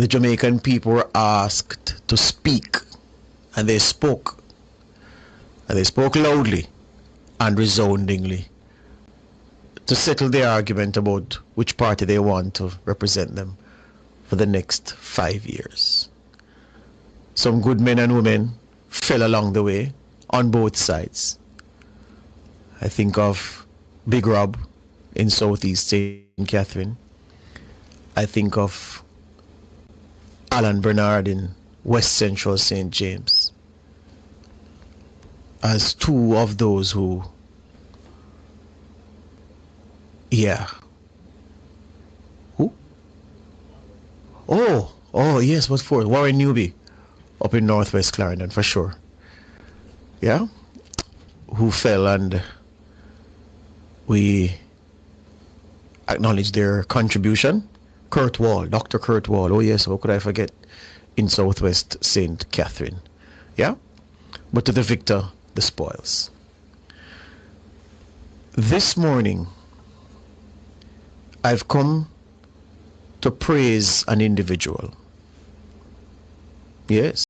the Jamaican people were asked to speak, and they spoke. And they spoke loudly and resoundingly to settle their argument about which party they want to represent them for the next 5 years. Some good men and women fell along the way on both sides. I think of Big Rob in Southeast St. Catherine. I think of Alan Bernard in West Central St. James as two of those who, Who? Oh, yes, what for? Warren Newby up in Northwest Clarendon, for sure. Yeah? Who fell, and we acknowledge their contribution. Kurt Wall, Dr. Kurt Wall. Oh yes, how could I forget? In Southwest St. Catherine. Yeah? But to the victor, the spoils. This morning, I've come to praise an individual. Yes.